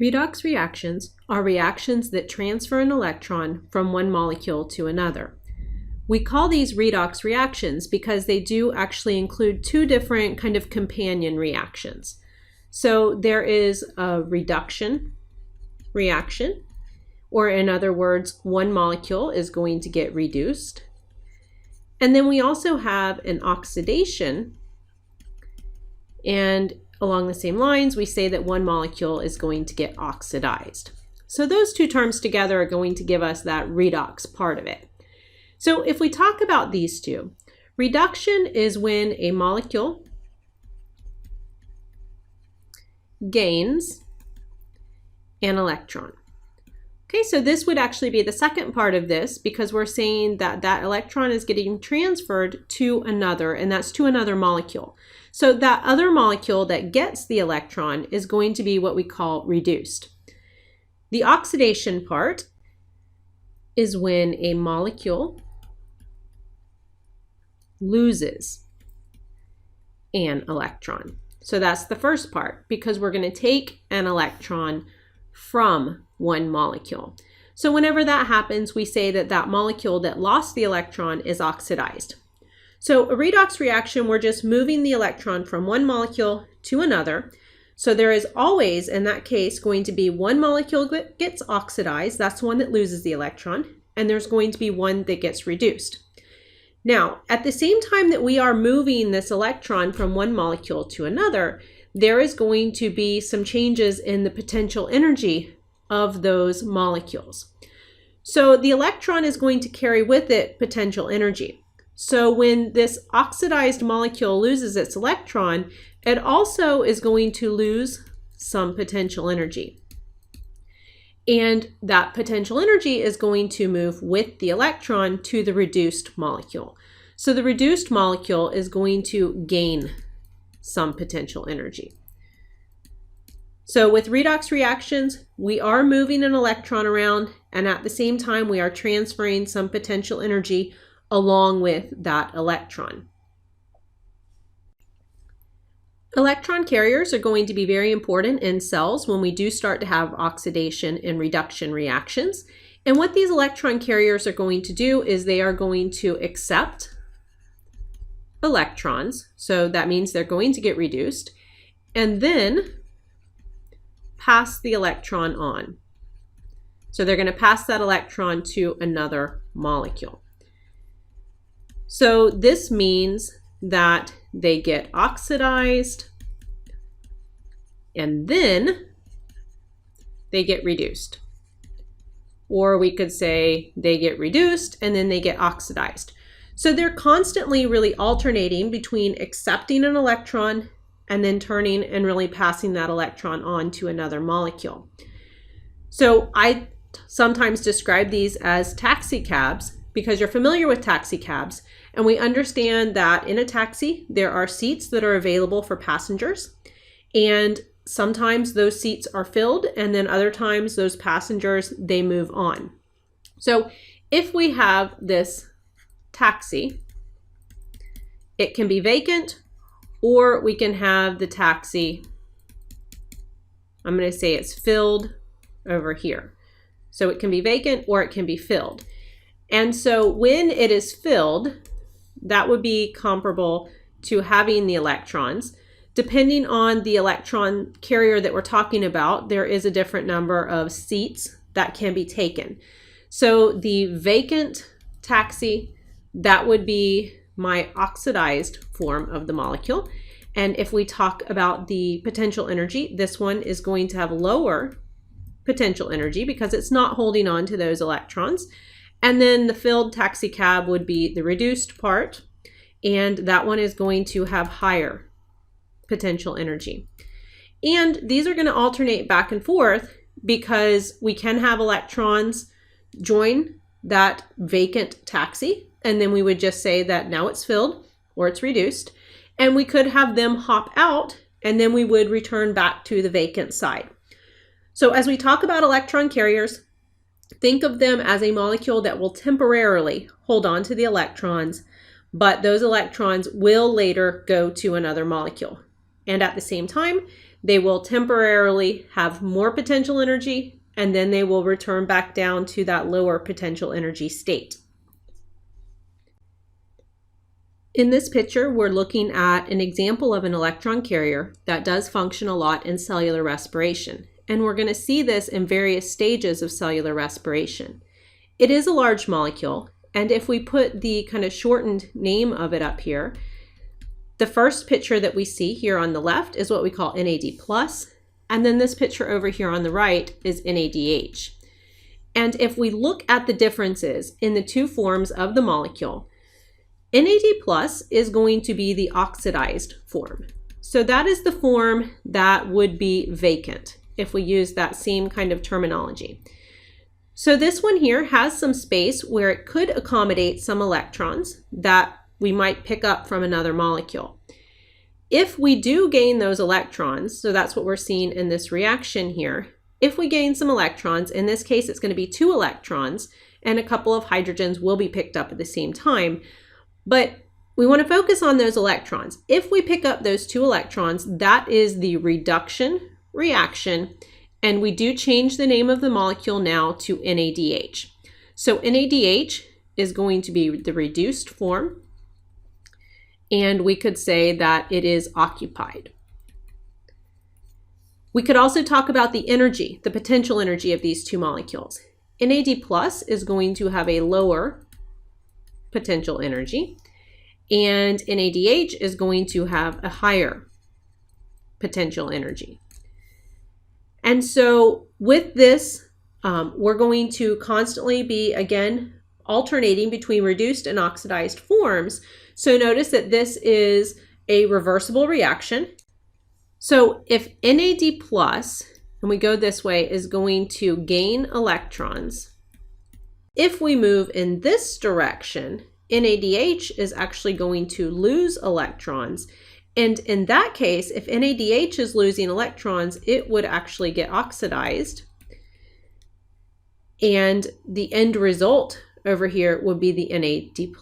Redox reactions are reactions that transfer an electron from one molecule to another. We call these redox reactions because they do actually include two different kind of companion reactions. So there is a reduction reaction, or in other words, one molecule is going to get reduced. And then we also have an oxidation, and along the same lines, we say that one molecule is going to get oxidized. So those two terms together are going to give us that redox part of it. So if we talk about these two, reduction is when a molecule gains an electron. Okay, so this would actually be the second part of this because we're saying that that electron is getting transferred to another, and that's to another molecule. So that other molecule that gets the electron is going to be what we call reduced. The oxidation part is when a molecule loses an electron. So that's the first part because we're going to take an electron from one molecule. So whenever that happens, we say that that molecule that lost the electron is oxidized. So a redox reaction, we're just moving the electron from one molecule to another. So there is always, in that case, going to be one molecule that gets oxidized. That's the one that loses the electron. And there's going to be one that gets reduced. Now, at the same time that we are moving this electron from one molecule to another, there is going to be some changes in the potential energy of those molecules. So the electron is going to carry with it potential energy. So when this oxidized molecule loses its electron, it also is going to lose some potential energy. And that potential energy is going to move with the electron to the reduced molecule. So the reduced molecule is going to gain some potential energy. So with redox reactions, we are moving an electron around, and at the same time, we are transferring some potential energy along with that electron. Electron carriers are going to be very important in cells when we do start to have oxidation and reduction reactions. And what these electron carriers are going to do is they are going to accept electrons. So that means they're going to get reduced and then pass the electron on. So they're going to pass that electron to another molecule. So this means that they get oxidized and then they get reduced. Or we could say they get reduced and then they get oxidized. So they're constantly really alternating between accepting an electron and then turning and really passing that electron on to another molecule. So I sometimes describe these as taxi cabs because you're familiar with taxi cabs, and we understand that in a taxi there are seats that are available for passengers, and sometimes those seats are filled and then other times those passengers, they move on. So if we have this taxi, it can be vacant, or we can have the taxi, I'm going to say it's filled over here. So it can be vacant or it can be filled. And so when it is filled, that would be comparable to having the electrons. Depending on the electron carrier that we're talking about, there is a different number of seats that can be taken. So the vacant taxi, that would be my oxidized form of the molecule. And if we talk about the potential energy, this one is going to have lower potential energy because it's not holding on to those electrons. And then the filled taxi cab would be the reduced part, and that one is going to have higher potential energy. And these are going to alternate back and forth because we can have electrons join that vacant taxi, and then we would just say that now it's filled or it's reduced. And we could have them hop out, and then we would return back to the vacant side. So as we talk about electron carriers, think of them as a molecule that will temporarily hold on to the electrons, but those electrons will later go to another molecule. And at the same time, They will temporarily have more potential energy, and then they will return back down to that lower potential energy state. In this picture, we're looking at an example of an electron carrier that does function a lot in cellular respiration. And we're going to see this in various stages of cellular respiration. It is a large molecule, and if we put the kind of shortened name of it up here, the first picture that we see here on the left is what we call NAD+, and then this picture over here on the right is NADH. And if we look at the differences in the two forms of the molecule, NAD+ is going to be the oxidized form. So that is the form that would be vacant if we use that same kind of terminology. So this one here has some space where it could accommodate some electrons that we might pick up from another molecule. If we do gain those electrons, so that's what we're seeing in this reaction here, if we gain some electrons, in this case it's going to be 2 electrons, and a couple of hydrogens will be picked up at the same time. But we want to focus on those electrons. If we pick up those 2 electrons, that is the reduction reaction, and we do change the name of the molecule now to NADH. So NADH is going to be the reduced form, and we could say that it is occupied. We could also talk about the energy, the potential energy of these 2 molecules. NAD+ is going to have a lower potential energy, and NADH is going to have a higher potential energy. And so with this, we're going to constantly be, again, alternating between reduced and oxidized forms. So notice that this is a reversible reaction. So if NAD+, and we go this way, is going to gain electrons, if we move in this direction, NADH is actually going to lose electrons. And in that case, if NADH is losing electrons, it would actually get oxidized. And the end result over here would be the NAD+.